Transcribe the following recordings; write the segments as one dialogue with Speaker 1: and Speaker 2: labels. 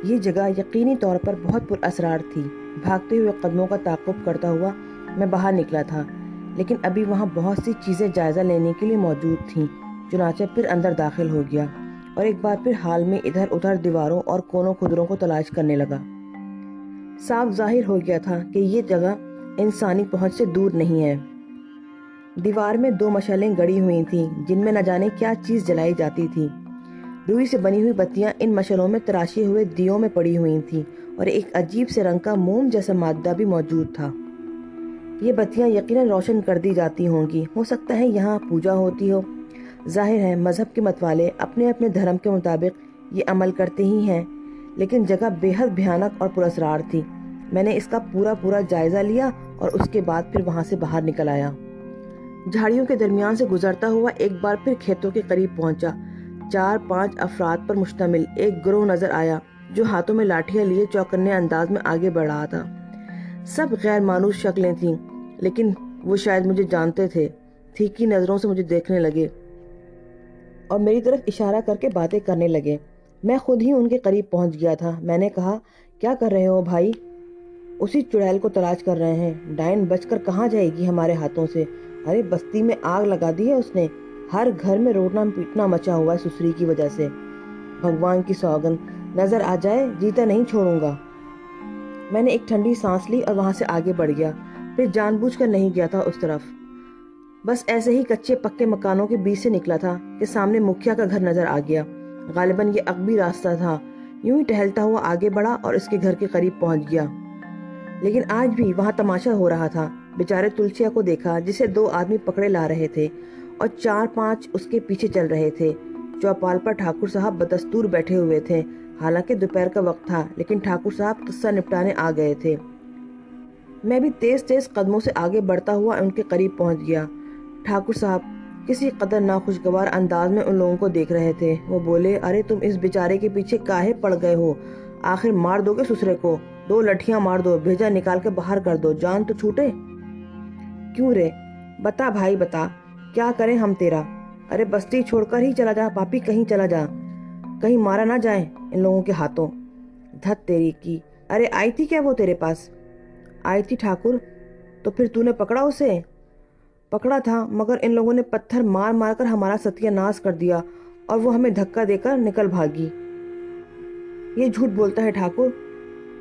Speaker 1: یہ جگہ یقینی طور پر بہت پر اسرار تھی۔ بھاگتے ہوئے قدموں کا تعاقب کرتا ہوا میں باہر نکلا تھا، لیکن ابھی وہاں بہت سی چیزیں جائزہ لینے کے لیے موجود تھیں۔ چنانچہ پھر اندر داخل ہو گیا اور ایک بار پھر حال میں ادھر ادھر دیواروں اور کونوں خدروں کو تلاش کرنے لگا۔ صاف ظاہر ہو گیا تھا کہ یہ جگہ انسانی پہنچ سے دور نہیں ہے۔ دیوار میں 2 مشعلیں گڑی ہوئی تھیں جن میں نہ جانے کیا چیز جلائی جاتی تھی۔ روئی سے بنی ہوئی بتیاں ان مشعلوں میں تراشے ہوئے دیوں میں پڑی ہوئی تھیں اور ایک عجیب سے رنگ کا موم جیسا مادہ بھی موجود تھا۔ یہ بتیاں یقیناً روشن کر دی جاتی ہوں گی، ہو سکتا ہے یہاں پوجا ہوتی ہو۔ ظاہر ہے مذہب کے متوالے اپنے اپنے دھرم کے مطابق یہ عمل کرتے ہی ہیں، لیکن جگہ بے حد بھیانک اور پراسرار تھی۔ میں نے اس کا پورا جائزہ لیا اور اس کے بعد پھر وہاں سے باہر نکل آیا۔ جھاڑیوں کے درمیان سے گزرتا ہوا ایک بار پھر کھیتوں کے قریب پہنچا۔ 4-5 افراد پر مشتمل ایک گروہ نظر آیا جو ہاتھوں میں لاٹھیاں لیے چوکنے انداز میں آگے بڑھ رہا تھا۔ سب غیر مانوس شکلیں تھیں، لیکن وہ شاید مجھے جانتے تھے۔ تیکھی نظروں سے مجھے دیکھنے لگے اور میری طرف اشارہ کر کے باتیں کرنے لگے۔ میں خود ہی ان کے قریب پہنچ گیا تھا۔ میں نے کہا، کیا کر رہے ہو بھائی؟ اسی چڑیل کو تلاش کر رہے ہیں۔ ڈائن بچ کر کہاں جائے گی ہمارے ہاتھوں سے؟ ارے بستی میں آگ لگا دی ہے اس نے۔ ہر گھر میں روٹنا پیٹنا مچا ہوا ہے سسری کی وجہ سے۔ بھگوان کی سوگند، نظر آ جائے جیتا نہیں چھوڑوں گا۔ میں نے ایک ٹھنڈی سانس لی اور وہاں سے آگے بڑھ گیا۔ پھر جان بوجھ کر نہیں گیا تھا اس طرف، بس ایسے ہی کچے پکے مکانوں کے بیچ سے نکلا تھا کہ سامنے مکھیا کا گھر نظر آ گیا۔ غالباً یہ عقبی راستہ تھا۔ یوں ہی ٹہلتا ہوا آگے بڑھا اور اس کے گھر کے قریب پہنچ گیا۔ لیکن آج بھی وہاں تماشا ہو رہا تھا۔ بیچارے تلسیا کو دیکھا جسے 2 آدمی پکڑے لا رہے تھے اور 4-5 اس کے پیچھے چل رہے تھے۔ چوپال پر ٹھاکر صاحب بدستور بیٹھے ہوئے تھے۔ حالانکہ دوپہر کا وقت تھا، لیکن ٹھاکر صاحب قصہ نپٹانے آ گئے تھے۔ میں بھی تیز قدموں سے آگے بڑھتا ہوا ان کے قریب پہنچ گیا۔ ٹھاکر صاحب کسی قدر ناخوشگوار انداز میں ان لوگوں کو دیکھ رہے تھے۔ وہ بولے، ارے تم اس بیچارے کے پیچھے کاہے پڑ گئے ہو؟ آخر مار دو گے سسرے کو؟ 2 لٹھیاں مار دو، بھیجا نکال کے باہر کر دو، جان تو چھوٹے۔ کیوں رے؟ بتا بھائی بتا، کیا کریں ہم تیرا؟ ارے بستی چھوڑ کر ہی چلا جا پاپی، کہیں چلا جا، کہیں مارا نہ جائے ان لوگوں کے ہاتھوں۔ دھت تیری کی! ارے آئی تھی کیا وہ تیرے پاس؟ آئی تھی ٹھاکر، تو پھر تو نے پکڑا اسے؟ پکڑا تھا، مگر ان لوگوں نے پتھر مار مار کر ہمارا ستیہ ناش کر دیا اور وہ ہمیں دھکا دے کر نکل بھاگی۔ یہ جھوٹ بولتا ہے ٹھاکر،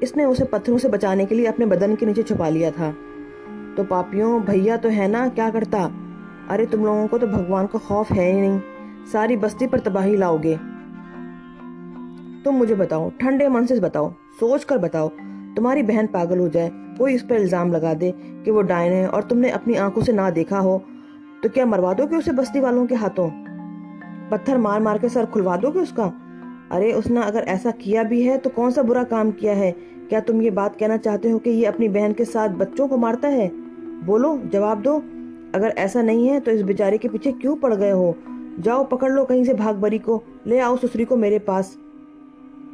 Speaker 1: اس نے اسے پتھروں سے بچانے کے لیے اپنے بدن کے نیچے چھپا لیا تھا۔ تو پاپیوں بھیا تو ہے نا، کیا کرتا؟ ارے تم لوگوں کو تو بھگوان کا خوف ہے ہی نہیں، ساری بستی پر تباہی لاؤ گے۔ تم مجھے بتاؤ، ٹھنڈے من سے بتاؤ، سوچ کر بتاؤ، تمہاری بہن پاگل ہو جائے، کوئی اس پر الزام لگا دے کہ وہ ڈائن ہے اور تم نے اپنی آنکھوں سے نہ دیکھا ہو، تو کیا مروا دو گے اسے بستی والوں کے ہاتھوں؟ پتھر مار مار کے سر کھلوا دو گے اس کا؟ ارے اس نے اگر ایسا کیا بھی ہے تو کون سا برا کام کیا ہے؟ کیا تم یہ بات کہنا چاہتے ہو کہ یہ اپنی بہن کے ساتھ بچوں کو مارتا ہے؟ بولو، جواب دو۔ اگر ایسا نہیں ہے تو اس بیچارے کے پیچھے کیوں پڑ گئے ہو؟ جاؤ پکڑ لو کہیں سے بھاگ بری کو، لے آؤ سسری کو میرے پاس۔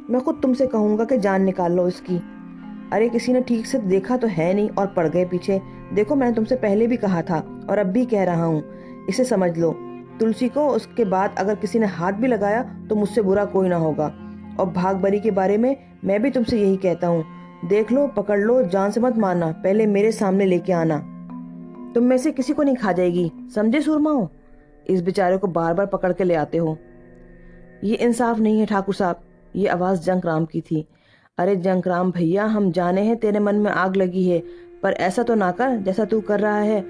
Speaker 1: میں خود تم سے کہوں گا کہ جان نکال لو اس کی۔ ارے کسی نے ٹھیک سے دیکھا تو ہے نہیں اور پڑ گئے پیچھے۔ دیکھو میں نے تم سے پہلے بھی کہا تھا اور اب بھی کہہ رہا ہوں، اسے سمجھ لو۔ تلسی کو اس کے بعد اگر کسی نے ہاتھ بھی لگایا تو مجھ سے برا کوئی نہ ہوگا۔ اور بھاگ بری کے بارے میں بھی تم سے یہی کہتا ہوں، دیکھ لو، پکڑ لو، جان سے مت مارنا، پہلے میرے سامنے لے کے آنا۔ تم میں سے کسی کو نہیں کھا جائے گی، سمجھے سورماؤں؟ اس بیچارے کو بار بار پکڑ کے لے آتے ہو، یہ انصاف نہیں ہے ٹھاکر صاحب۔ یہ آواز جنک رام کی تھی۔ ارے جنک رام بھیا، ہم جانے ہیں تیرے من میں آگ لگی ہے، پر ایسا تو نہ کر جیسا تو کر رہا ہے۔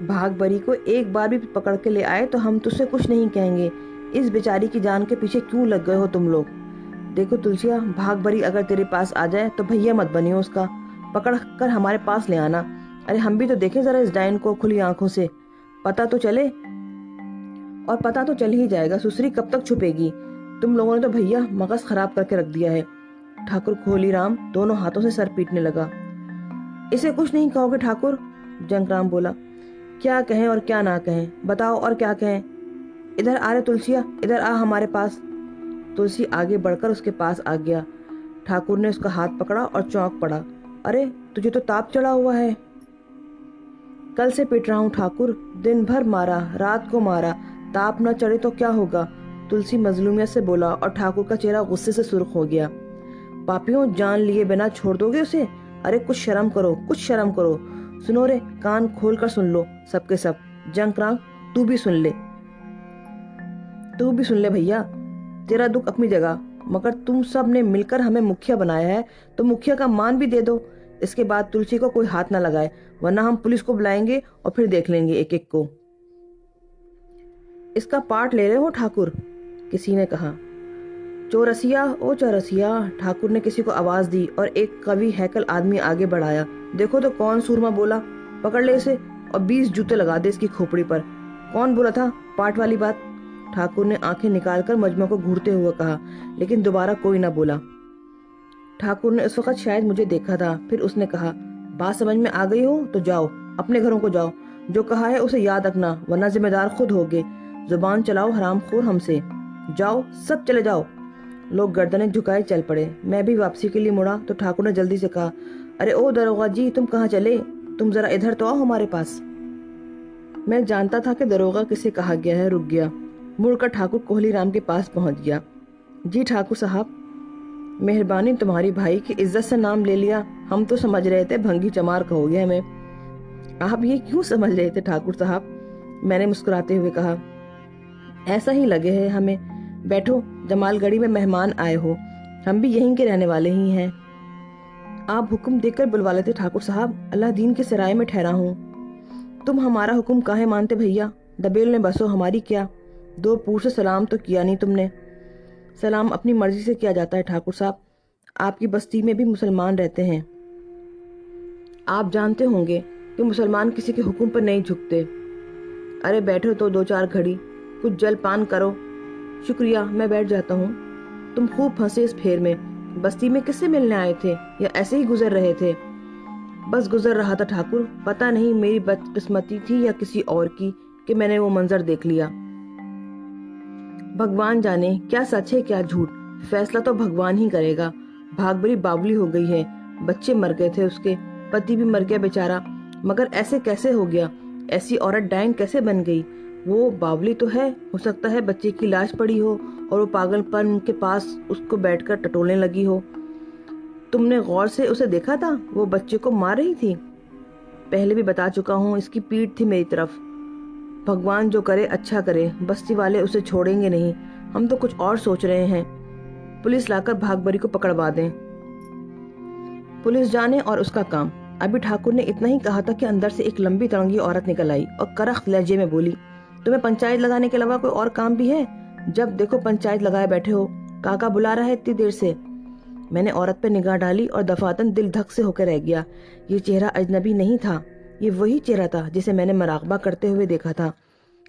Speaker 1: بھاگ بری کو ایک بار بھی پکڑ کے لے آئے تو ہم تجھ سے کچھ نہیں کہیں گے۔ اس بیچاری کی جان کے پیچھے کیوں لگ گئے ہو تم لوگ؟ دیکھو تلسیا، بھاگ بری اگر تیرے پاس آ جائے تو بھیا مت بنیو اس کا، پکڑ کر ہمارے پاس لے آنا۔ ارے ہم بھی تو دیکھیں ذرا اس ڈائن کو کھلی آنکھوں سے، پتہ تو چلے۔ اور پتہ تو چل ہی جائے گا، سسری کب تک چھپے گی؟ تم لوگوں نے تو بھیا مغز خراب کر کے رکھ دیا ہے۔ ٹھاکر کھولی رام دونوں ہاتھوں سے سر پیٹنے لگا۔ اسے کچھ نہیں کہو گے ٹھاکر؟ جنک رام بولا۔ کیا کہیں اور کیا نہ کہیں، بتاؤ اور کیا کہیں؟ ادھر آ رے تلسیا، ادھر آ ہمارے پاس۔ تلسی آگے بڑھ کر اس کے پاس آ گیا۔ ٹھاکر نے اس کا ہاتھ پکڑا اور چونک پڑا۔ ارے تجھے تو تاپ چڑھا ہوا ہے۔ کل سے پیٹ رہا ہوں ٹھاکر، دن بھر مارا، رات کو مارا، تاپ نہ چڑھے تو کیا ہوگا؟ تلسی مظلومیت سے بولا اور ٹھاکر کا چہرہ غصے سے سرخ ہو گیا۔ پاپیوں، جان لیے بنا چھوڑ دو گے اسے؟ ارے کچھ شرم کرو، کچھ شرم کرو۔ سنو رے، کان کھول کر سن لو سب کے سب۔ جنگ رانگ، تو بھی سن لے بھیا، تیرا دکھ اپنی جگہ، مگر تم سب نے مل کر ہمیں مکھیا بنایا ہے تو مکھیا کا مان بھی دے دو۔ اس کے بعد تلسی کو کوئی ہاتھ نہ لگائے، ورنہ ہم پولیس کو بلائیں گے اور پھر دیکھ لیں گے ایک ایک کو۔ اس کا پارٹ لے رہے ہو ٹھاکر؟ کسی نے کہا۔ چورسیا، او چورسیا، ٹھاکر نے کسی کو آواز دی اور ایک قوی ہیکل آدمی آگے بڑھایا۔ دیکھو تو کون سورما بولا، پکڑ لے اسے اور 20 جوتے لگا دے اس کی کھوپڑی پر۔ کون بولا تھا پارٹ والی بات؟ ٹھاکر نے آنکھیں نکال کر مجمع کو گھورتے ہوئے کہا، لیکن دوبارہ کوئی نہ بولا۔ ٹھاکر نے اس وقت شاید مجھے دیکھا تھا، پھر اس نے کہا، بات سمجھ میں آ گئی ہو تو جاؤ، اپنے گھروں کو جاؤ۔ جو کہا ہے اسے یاد رکھنا، ورنہ ذمہ دار خود ہوگے۔ زبان چلاؤ حرام خور ہم سے۔ جاؤ، سب چلے جاؤ۔ لوگ گردنیں جھکائے چل پڑے۔ میں بھی واپسی کے لیے مڑا تو ٹھاکر نے جلدی سے کہا، ارے او داروغہ جی، تم کہاں چلے؟ تم ذرا ادھر تو آؤ ہمارے پاس۔ میں جانتا تھا کہ داروغہ کسے کہا گیا ہے، رک گیا۔ مڑ کر ٹھاکر کوہلی رام کے پاس پہنچ گیا۔ جی ٹھاکر صاحب، مہربانی تمہاری، بھائی کی عزت سے نام لے لیا، ہم تو سمجھ رہے تھے بھنگی چمار کہو گے ہمیں۔ آپ یہ کیوں سمجھ رہے تھے ٹھاکر صاحب؟ میں نے مسکراتے ہوئے کہا، ایسا ہی لگے ہے ہمیں۔ بیٹھو، جمال گڑھی میں مہمان آئے ہو، ہم بھی یہیں کے رہنے والے ہی ہیں۔ آپ حکم دے کر بلوا لیتے ٹھاکر صاحب، اللہ دین کے سرائے میں ٹھہرا ہوں۔ تم ہمارا حکم کاہے مانتے بھیا؟ دبیل نے بسو ہماری کیا؟ 2 پور سے سلام تو کیا نہیں تم نے۔ سلام اپنی مرضی سے کیا جاتا ہے ٹھاکر صاحب، آپ کی بستی میں بھی مسلمان رہتے ہیں، آپ جانتے ہوں گے کہ مسلمان کسی کے حکم پر نہیں جھکتے۔ ارے بیٹھو تو 2-4 گھڑی، کچھ جل پان کرو۔ شکریہ، میں بیٹھ جاتا ہوں۔ تم خوب پھنسے اس پھیر میں۔ بستی میں کس سے ملنے آئے تھے یا ایسے ہی گزر رہے تھے؟ بس گزر رہا تھا ٹھاکر، پتہ نہیں میری بدقسمتی تھی یا کسی اور کی کہ میں نے وہ منظر دیکھ لیا۔ بھگوان جانے کیا سچ ہے کیا جھوٹ، فیصلہ تو بھگوان ہی کرے گا۔ بھاگ بری باولی ہو گئی ہے، بچے مر گئے تھے اس کے، پتی بھی مر گیا بیچارہ، مگر ایسے کیسے ہو گیا؟ ایسی عورت ڈائن کیسے بن گئی؟ وہ باولی تو ہے، ہو سکتا ہے بچے کی لاش پڑی ہو اور وہ پاگل پن کے پاس اس کو بیٹھ کر ٹٹولنے لگی ہو۔ تم نے غور سے اسے دیکھا تھا؟ وہ بچے کو مار رہی تھی۔ پہلے بھی بتا چکا ہوں، اس کی پیٹھ تھی میری طرف۔ بھگوان جو کرے اچھا کرے، بستی والے اسے چھوڑیں گے نہیں، ہم تو کچھ اور سوچ رہے ہیں، پولیس لا کر بھاگ بری کو پکڑوا دیں۔ پولیس جانے اور اس کا کام۔ ابھی ٹھاکر نے اتنا ہی کہا تھا کہ اندر سے ایک لمبی تڑنگی عورت نکل آئی اور کرخت لہجے میں بولی، تمہیں پنچایت لگانے کے علاوہ کوئی اور کام بھی ہے؟ جب دیکھو پنچایت لگائے بیٹھے ہو، کاکا بلا رہا ہے اتنی دیر سے۔ میں نے عورت پہ نگاہ ڈالی اور دفعتاً دل دھک سے ہو کے رہ گیا۔ یہ چہرہ اجنبی نہیں تھا، یہ وہی چہرہ تھا جسے میں نے مراقبہ کرتے ہوئے دیکھا تھا،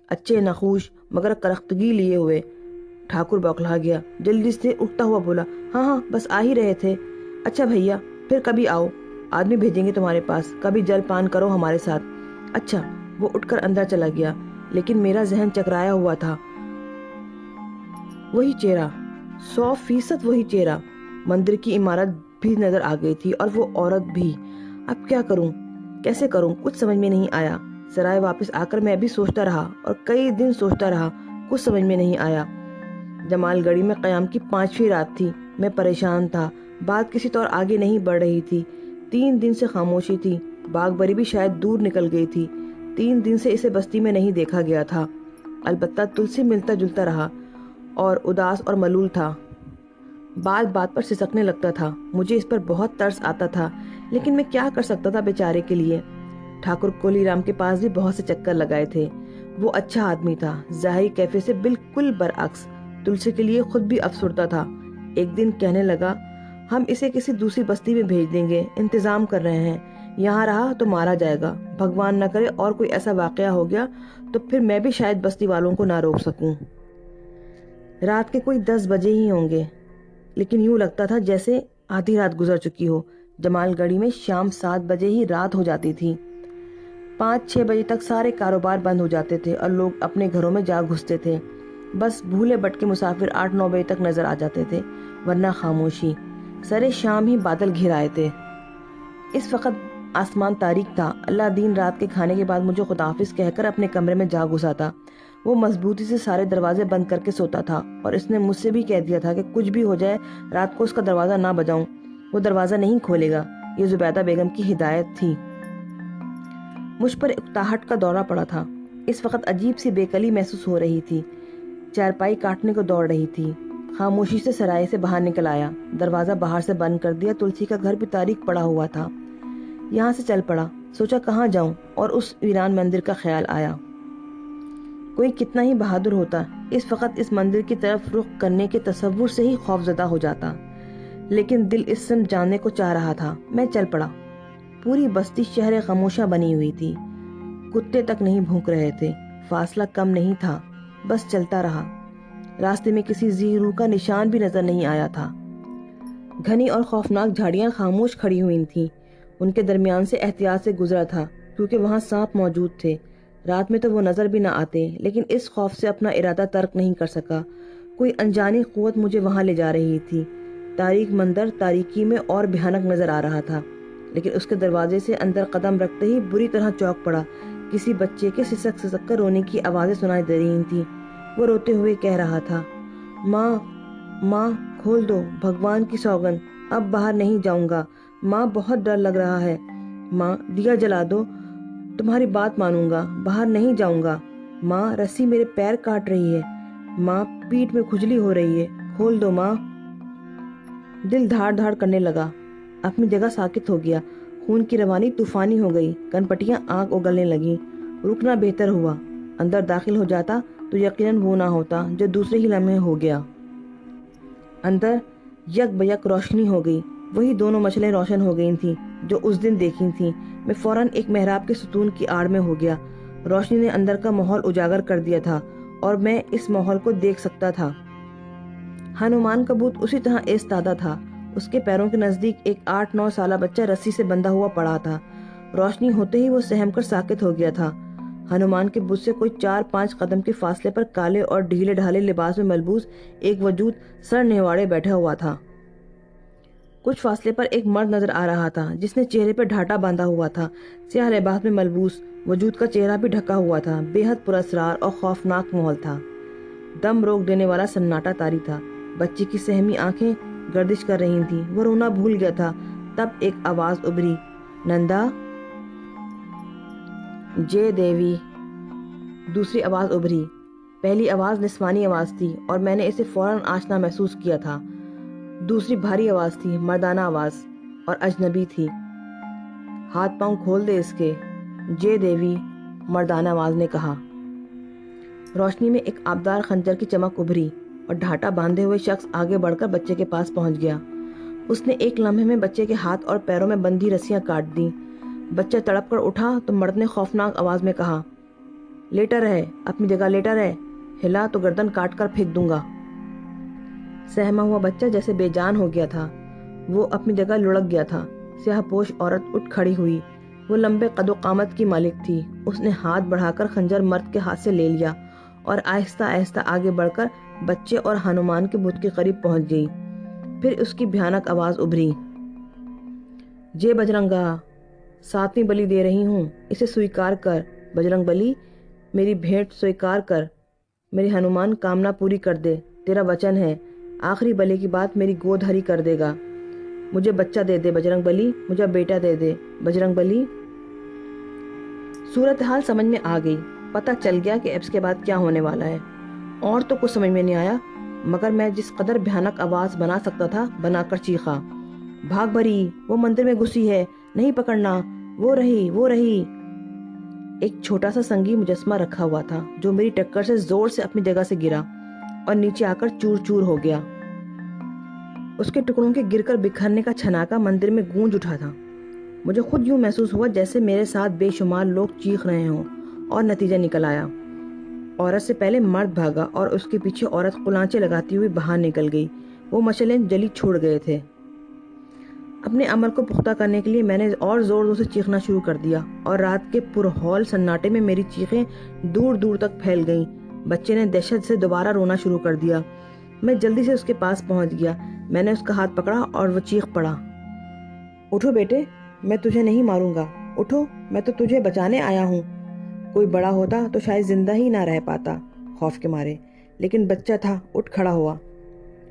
Speaker 1: اچھے نخوش مگر کرختگی لیے ہوئے۔ ٹھاکر بوکھلا گیا، جلدی سے اٹھتا ہوا بولا، ہاں ہاں بس آ ہی رہے تھے۔ اچھا بھیا، پھر کبھی آؤ، آدمی بھیجیں گے تمہارے پاس، کبھی جل پان کرو ہمارے ساتھ۔ اچھا۔ وہ اٹھ کر اندر چلا گیا، لیکن میرا ذہن چکرایا ہوا تھا۔ وہی چہرہ، 100% وہی چہرہ۔ مندر کی عمارت بھی نظر آ گئی تھی اور وہ عورت بھی۔ اب کیا کروں، کیسے کروں، کچھ سمجھ میں نہیں آیا۔ سرائے واپس آ کر میں بھی سوچتا رہا اور کئی دن سوچتا رہا، کچھ سمجھ میں نہیں آیا۔ جمال گڑھی میں قیام کی 5ویں رات تھی، میں پریشان تھا، بات کسی طور آگے نہیں بڑھ رہی تھی۔ 3 دن سے خاموشی تھی، باغ بری بھی شاید دور نکل گئی تھی۔ 3 دن سے اسے بستی میں نہیں دیکھا گیا تھا، البتہ تلسی ملتا جلتا رہا اور اداس اور ملول تھا، بات بات پر سسکنے لگتا تھا۔ مجھے اس پر بہت ترس آتا تھا، لیکن میں کیا کر سکتا تھا بیچارے کے لیے۔ ٹھاکر کولی رام کے پاس بھی بہت سے چکر لگائے تھے، وہ اچھا آدمی تھا، ظاہری کیفے سے بالکل برعکس۔ تلسی کے لیے خود بھی افسردہ تھا۔ ایک دن کہنے لگا، ہم اسے کسی دوسری بستی میں بھیج دیں گے، انتظام کر رہے ہیں، یہاں رہا تو مارا جائے گا، بھگوان نہ کرے اور کوئی ایسا واقعہ ہو گیا تو پھر میں بھی شاید بستی والوں کو نہ روک سکوں۔ رات کے کوئی 10 بجے ہی ہوں گے، لیکن یوں لگتا تھا جیسے آدھی رات گزر چکی ہو۔ جمال گڑھی میں شام 7 بجے ہی رات ہو جاتی تھی، 5-6 بجے تک سارے کاروبار بند ہو جاتے تھے اور لوگ اپنے گھروں میں جا گھستے تھے۔ بس بھولے بھٹکے مسافر 8-9 بجے تک نظر آ جاتے تھے، ورنہ خاموشی۔ سرے شام ہی بادل گھر آئے تھے، اس وقت آسمان تاریک تھا۔ اللہ دین رات کے کھانے کے بعد مجھے خداحافظ کہہ کر اپنے کمرے میں جا گھسا تھا۔ وہ مضبوطی سے سارے دروازے بند کر کے سوتا تھا اور اس نے مجھ سے بھی کہہ دیا تھا کہ کچھ بھی ہو جائے رات کو اس کا دروازہ نہ بجاؤں، وہ دروازہ نہیں کھولے گا۔ یہ زبیدہ بیگم کی ہدایت تھی۔ مجھ پر اکتاہٹ کا دورہ پڑا تھا۔ اس وقت عجیب سی بے کلی محسوس ہو رہی تھی۔ چارپائی کاٹنے کو دوڑ رہی تھی۔ خاموشی سے سرائے سے باہر نکل آیا، دروازہ باہر سے بند کر دیا۔ تلسی کا گھر بھی تاریک پڑا ہوا تھا۔ یہاں سے چل پڑا، سوچا کہاں جاؤں، اور اس ویران مندر کا خیال آیا۔ کوئی کتنا ہی بہادر ہوتا اس وقت اس مندر کی طرف رخ کرنے کے تصور سے ہی خوفزدہ ہو جاتا، لیکن دل اس سمت جانے کو چاہ رہا تھا۔ میں چل پڑا۔ پوری بستی شہر خاموشہ بنی ہوئی تھی۔ کتے تک نہیں بھونک رہے تھے۔ فاصلہ کم نہیں تھا، بس چلتا رہا۔ راستے میں کسی ذی روح کا نشان بھی نظر نہیں آیا تھا۔ گھنی اور خوفناک جھاڑیاں خاموش کھڑی ہوئی تھیں۔ ان کے درمیان سے احتیاط سے گزرا تھا کیونکہ وہاں سانپ موجود تھے۔ رات میں تو وہ نظر بھی نہ آتے، لیکن اس خوف سے اپنا ارادہ ترک نہیں کر سکا۔ کوئی انجانی قوت مجھے وہاں لے جا رہی تھی۔ تاریک مندر تاریکی میں اور بھیانک نظر آ رہا تھا، لیکن اس کے دروازے سے اندر قدم رکھتے ہی بری طرح چونک پڑا۔ کسی بچے کے سسک سسک کر رونے کی آوازیں سنائی دے رہی تھیں۔ وہ روتے ہوئے کہہ رہا تھا، ماں ماں کھول دو، بھگوان کی سوگند، اب باہر نہیں جاؤں گا۔ ماں بہت ڈر لگ رہا ہے، ماں دیا جلا دو، تمہاری بات مانوں گا، باہر نہیں جاؤں گا۔ ماں رسی میرے پیر کاٹ رہی ہے، ماں پیٹھ میں کھجلی ہو رہی ہے، کھول دو ماں۔ دل دھاڑ دھاڑ کرنے لگا، اپنی جگہ ساکت ہو گیا۔ خون کی روانی طوفانی ہو گئی، کنپٹیاں آنکھ اگلنے لگیں۔ رکنا بہتر ہوا، اندر داخل ہو جاتا تو یقیناً وہ نہ ہوتا جو دوسرے ہی لمحے ہو گیا۔ اندر یک بیک روشنی ہو گئی، وہی دونوں مشلیں روشن ہو گئی تھیں جو اس دن دیکھی تھیں۔ میں فوراً ایک محراب کے ستون کی آڑ میں ہو گیا۔ روشنی نے اندر کا ماحول اجاگر کر دیا تھا اور میں اس ماحول کو دیکھ سکتا تھا۔ ہنومان کا بت اسی طرح ایستادہ تھا۔ اس کے پیروں کے نزدیک ایک 8-9 سالہ بچہ رسی سے بندھا ہوا پڑا تھا۔ روشنی ہوتے ہی وہ سہم کر ساکت ہو گیا تھا۔ ہنومان کے بت سے کوئی 4-5 قدم کے فاصلے پر کالے اور ڈھیلے ڈھالے لباس میں ملبوس ایک وجود سر نہواڑے بیٹھا ہوا تھا۔ کچھ فاصلے پر ایک مرد نظر آ رہا تھا جس نے چہرے پر ڈھاٹا باندھا ہوا تھا۔ سیاہ لباس میں ملبوس وجود کا چہرہ بھی ڈھکا ہوا تھا۔ بے حد پراسرار اور خوفناک ماحول تھا۔ دم روک دینے والا سناٹا طاری تھا۔ بچے کی سہمی آنکھیں گردش کر رہی تھیں۔ وہ رونا بھول گیا تھا۔ تب ایک آواز ابھری، نندا۔ جے دیوی۔ دوسری آواز ابھری۔ پہلی آواز نسوانی آواز تھی اور میں نے اسے فوراً آشنا محسوس کیا تھا۔ دوسری بھاری آواز تھی، مردانہ آواز، اور اجنبی تھی۔ ہاتھ پاؤں کھول دے اس کے، جے دیوی، مردانہ آواز نے کہا۔ روشنی میں ایک آبدار خنجر کی چمک ابھری اور ڈھاٹا باندھے ہوئے شخص آگے بڑھ کر بچے کے پاس پہنچ گیا۔ اس نے ایک لمحے میں بچے کے ہاتھ اور پیروں میں بندھی رسیاں کاٹ دیں۔ بچہ تڑپ کر اٹھا تو مرد نے خوفناک آواز میں کہا، لیٹا رہے، اپنی جگہ لیٹا رہے، ہلا تو گردن کاٹ کر پھینک دوں گا۔ سہما ہوا بچہ جیسے بے جان ہو گیا تھا۔ وہ اپنی جگہ لڑک گیا تھا۔ سیاہ پوش عورت اٹھ کھڑی ہوئی۔ وہ لمبے قد و قامت کی مالک تھی۔ اس نے ہاتھ بڑھا کر خنجر مرد کے ہاتھ سے لے لیا اور آہستہ آہستہ آگے بڑھ کر بچے اور ہنومان کے بت کے قریب پہنچ گئی۔ پھر اس کی بھیانک آواز ابھری، جے بجرنگا، 7ویں بلی دے رہی ہوں، اسے سویکار کر، بجرنگ بلی، میری بھیٹ سویکار کر، میری ہنومان کامنا پوری کر دے، تیرا وچن ہے، آخری بلے کی بات میری گود ہری کر دے گا، مجھے بچہ دے دے بجرنگ بلی، مجھے بیٹا دے دے بجرنگ بلی۔ صورتحال سمجھ میں آ گئی۔ پتہ چل گیا کہ اب اس کے بعد کیا ہونے والا ہے۔ اور تو کچھ سمجھ میں نہیں آیا، مگر میں جس قدر بھیانک آواز بنا سکتا تھا بنا کر چیخا، بھاگ بھری، وہ مندر میں گھسی ہے، نہیں پکڑنا، وہ رہی، وہ رہی۔ ایک چھوٹا سا سنگی مجسمہ رکھا ہوا تھا جو میری ٹکر سے زور سے اپنی جگہ سے گرا اور نیچے آ کر چور چور ہو گیا۔ اس کے ٹکڑوں کے گر کر بکھرنے کا چھناکا مندر میں گونج اٹھا تھا۔ مجھے خود یوں محسوس ہوا جیسے میرے ساتھ بے شمار لوگ چیخ رہے ہوں، اور نتیجہ نکل آیا۔ عورت سے پہلے مرد بھاگا اور اس کے پیچھے عورت قلانچے لگاتی ہوئی باہر نکل گئی۔ وہ مشعلیں جلی چھوڑ گئے تھے۔ اپنے عمل کو پختہ کرنے کے لیے میں نے اور زور زور سے چیخنا شروع کر دیا اور رات کے پرہول سناٹے میں میری چیخیں دور دور تک پھیل گئیں۔ بچے نے دہشت سے دوبارہ رونا شروع کر دیا۔ میں جلدی سے اس کے پاس پہنچ گیا۔ میں نے اس کا ہاتھ پکڑا اور وہ چیخ پڑا، اٹھو بیٹے، میں تجھے نہیں ماروں گا، اٹھو، میں تو تجھے بچانے آیا ہوں۔ کوئی بڑا ہوتا تو شاید زندہ ہی نہ رہ پاتا، خوف کے مارے، لیکن بچہ تھا، اٹھ کھڑا ہوا۔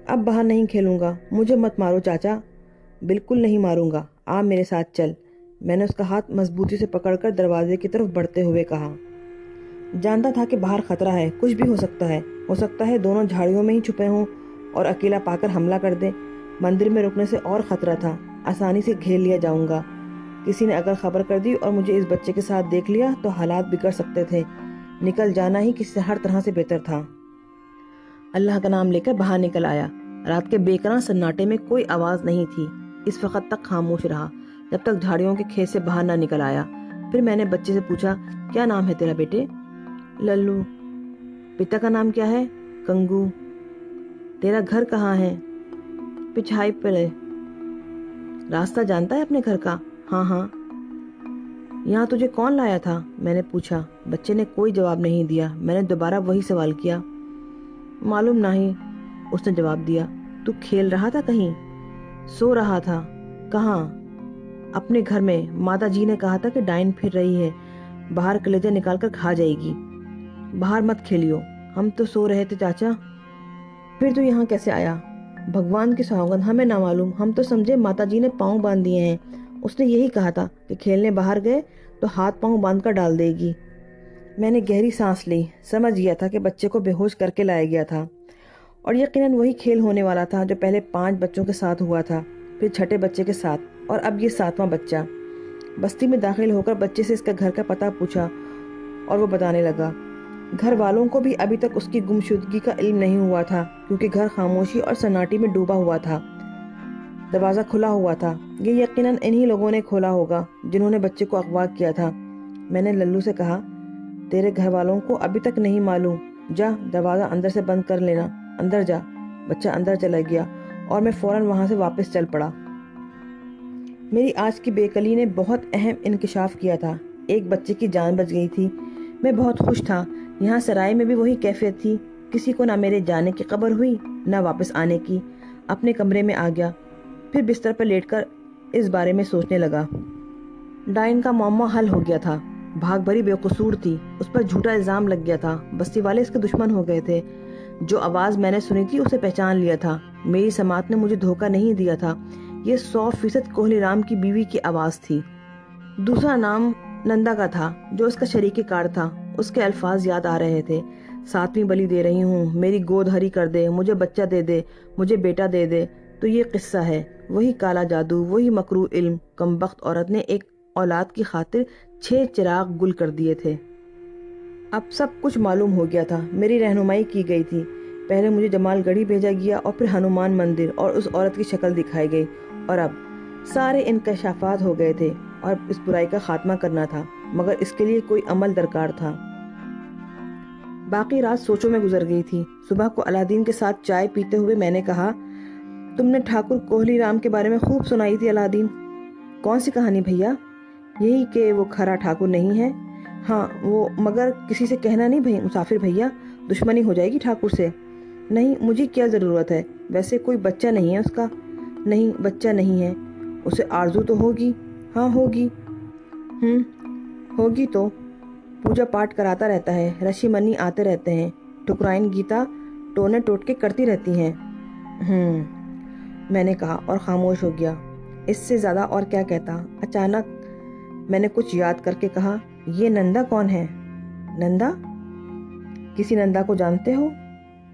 Speaker 1: اب باہر نہیں کھیلوں گا، مجھے مت مارو چاچا۔ بالکل نہیں ماروں گا، آپ میرے ساتھ چل۔ میں نے اس کا ہاتھ مضبوطی سے پکڑ کر دروازے کی طرف بڑھتے ہوئے کہا۔ جانتا تھا کہ باہر خطرہ ہے، کچھ بھی ہو سکتا ہے دونوں جھاڑیوں میں ہی چھپے ہوں اور اکیلا پا کر حملہ کر دیں۔ مندر میں رکنے سے اور خطرہ تھا، آسانی سے گھیر لیا جاؤں گا۔ کسی نے اگر خبر کر دی اور مجھے اس بچے کے ساتھ دیکھ لیا تو حالات بگڑ سکتے تھے۔ نکل جانا ہی کسی سے ہر طرح سے بہتر تھا۔ اللہ کا نام لے کر باہر نکل آیا۔ رات کے بے قرار سناٹے میں کوئی آواز نہیں تھی۔ اس وقت تک خاموش رہا جب تک جھاڑیوں کے کھیت سے باہر نہ نکل آیا۔ پھر میں نے بچے سے پوچھا، کیا نام ہے تیرا بیٹے؟ للو۔ پتا کا نام کیا ہے؟ کنگو۔ تیرا گھر کہاں ہے؟ پچھائی پلے۔ راستہ جانتا ہے اپنے گھر کا؟ ہاں ہاں۔ یہاں تجھے کون لایا تھا؟ میں نے پوچھا۔ بچے نے کوئی جواب نہیں دیا۔ میں نے دوبارہ وہی سوال کیا۔ معلوم نہیں، اس نے جواب دیا۔ تو کھیل رہا تھا کہیں؟ سو رہا تھا۔ کہاں؟ اپنے گھر میں۔ ماتا جی نے کہا تھا کہ ڈائن پھر رہی ہے، باہر کلیجہ نکال کر کھا جائے گی۔ باہر مت کھیلیو، ہم تو سو رہے تھے چاچا۔ پھر تو یہاں کیسے آیا؟ بھگوان کی سوگند ہمیں نہ معلوم، ہم تو سمجھے ماتا جی نے پاؤں باندھ دیے ہیں۔ اس نے یہی کہا تھا کہ کھیلنے باہر گئے تو ہاتھ پاؤں باندھ کر ڈال دے گی۔ میں نے گہری سانس لی، سمجھ گیا تھا کہ بچے کو بے ہوش کر کے لایا گیا تھا، اور یقیناً وہی کھیل ہونے والا تھا جو پہلے 5 بچوں کے ساتھ ہوا تھا، پھر چھٹے بچے کے ساتھ، اور اب یہ 7واں بچہ۔ بستی میں داخل ہو کر بچے سے اس کا گھر کا پتہ پوچھا اور وہ بتانے لگا۔ گھر والوں کو بھی ابھی تک اس کی گمشدگی کا علم نہیں ہوا تھا، کیونکہ گھر خاموشی اور سناٹی میں ڈوبا ہوا تھا۔ دروازہ کھلا ہوا تھا۔ یہ یقیناً انہی لوگوں نے کھولا ہوگا جنہوں نے بچے کو اغوا کیا تھا۔ میں نے للو سے کہا، تیرے گھر والوں کو ابھی تک نہیں معلوم، جا دروازہ اندر سے بند کر لینا، اندر جا۔ بچہ اندر چلا گیا اور میں فوراً وہاں سے واپس چل پڑا۔ میری آج کی بے قلی نے بہت اہم انکشاف کیا تھا۔ ایک بچے کی جان بچ گئی تھی۔ میں بہت خوش تھا۔ یہاں سرائے میں بھی وہی کیفیت تھی، کسی کو نہ میرے جانے کی خبر ہوئی نہ واپس آنے کی۔ اپنے کمرے میں آ گیا، پھر بستر پر لیٹ کر اس بارے میں سوچنے لگا۔ ڈائن کا معمہ حل ہو گیا تھا۔ بھاگ بھری بے قصور تھی، اس پر جھوٹا الزام لگ گیا تھا، بستی والے اس کے دشمن ہو گئے تھے۔ جو آواز میں نے سنی تھی اسے پہچان لیا تھا، میری سماعت نے مجھے دھوکہ نہیں دیا تھا، یہ 100% کوہلی رام کی بیوی کی آواز تھی۔ دوسرا نام نندا کا تھا، جو اس کا شریک کار تھا۔ اس کے الفاظ یاد آ رہے تھے، 7ویں بلی دے رہی ہوں، میری گود ہری کر دے، مجھے بچہ دے دے، مجھے بیٹا دے دے۔ تو یہ قصہ ہے، وہی کالا جادو، وہی مکروہ علم۔ کمبخت عورت نے ایک اولاد کی خاطر 6 چراغ گل کر دیے تھے۔ اب سب کچھ معلوم ہو گیا تھا، میری رہنمائی کی گئی تھی۔ پہلے مجھے جمال گڑھی بھیجا گیا اور پھر ہنومان مندر، اور اس عورت کی شکل دکھائی گئی، اور اب سارے انکشافات ہو گئے تھے اور اس برائی کا خاتمہ کرنا تھا، مگر اس کے لیے کوئی عمل درکار تھا۔ باقی رات سوچوں میں گزر گئی تھی۔ صبح کو الادین کے ساتھ چائے پیتے ہوئے میں نے کہا، تم نے ٹھاکر کوہلی رام کے بارے میں خوب سنائی تھی الادین۔ کون سی کہانی بھیا؟ یہی کہ وہ کھرا ٹھاکر نہیں ہے۔ ہاں وہ، مگر کسی سے کہنا نہیں مسافر بھیا، دشمنی ہو جائے گی ٹھاکر سے۔ نہیں، مجھے کیا ضرورت ہے؟ ویسے کوئی بچہ نہیں ہے اس کا؟ نہیں، بچہ نہیں ہے۔ اسے آرزو تو ہوگی؟ ہاں ہوگی۔ ہوگی تو پوجا پاٹ کراتا رہتا ہے، رشی منی آتے رہتے ہیں، ٹھکرائن گیتا ٹونے ٹوٹ کے کرتی رہتی ہیں۔ میں نے کہا اور خاموش ہو گیا۔ اس سے زیادہ اور کیا کہتا؟ اچانک میں نے کچھ یاد کر کے کہا، یہ نندا کون ہے؟ نندا؟ کسی نندا کو جانتے ہو؟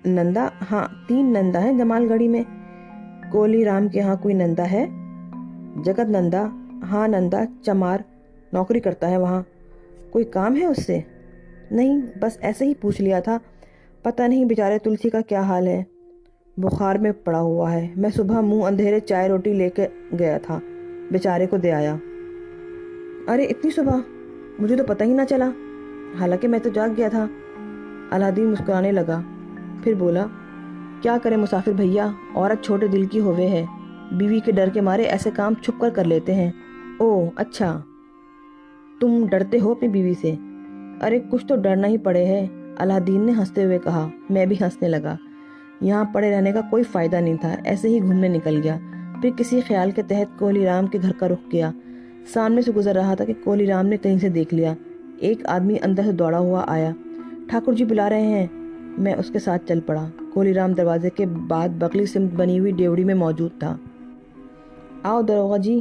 Speaker 1: نندا؟ ہاں، 3 نندا ہیں جمال گڑھی میں۔ کوہلی رام کے ہاں کوئی نندا ہے؟ جگت نندا؟ ہاں نندا، چمار، نوکری کرتا ہے وہاں۔ کوئی کام ہے اس سے؟ نہیں، بس ایسے ہی پوچھ لیا تھا، پتہ نہیں بیچارے تلسی کا کیا حال ہے۔ بخار میں پڑا ہوا ہے، میں صبح منہ اندھیرے چائے روٹی لے کے گیا تھا، بیچارے کو دے آیا۔ ارے اتنی صبح؟ مجھے تو پتہ ہی نہ چلا، حالانکہ میں تو جاگ گیا تھا۔ الادین مسکرانے لگا، پھر بولا، کیا کرے مسافر بھیا، عورت چھوٹے دل کی ہوئے ہے، بیوی کے ڈر کے مارے ایسے کام چھپ کر لیتے ہیں۔ اوہ اچھا، تم ڈرتے ہو اپنی بیوی سے؟ ارے کچھ تو ڈرنا ہی پڑے ہے، الادین نے ہنستے ہوئے کہا۔ میں بھی ہنسنے لگا۔ یہاں پڑے رہنے کا کوئی فائدہ نہیں تھا، ایسے ہی گھومنے نکل گیا۔ پھر کسی خیال کے تحت کوہلی رام کے گھر کا رخ کیا۔ سامنے سے گزر رہا تھا کہ کوہلی رام نے کہیں سے دیکھ لیا۔ ایک آدمی اندر سے دوڑا ہوا آیا۔ ٹھاکر جی بلا رہے ہیں۔ میں اس کے ساتھ چل پڑا۔ کولی رام دروازے کے بعد بغلی سمت بنی ہوئی ڈیوڑی میں موجود تھا۔ آؤ دروغہ جی،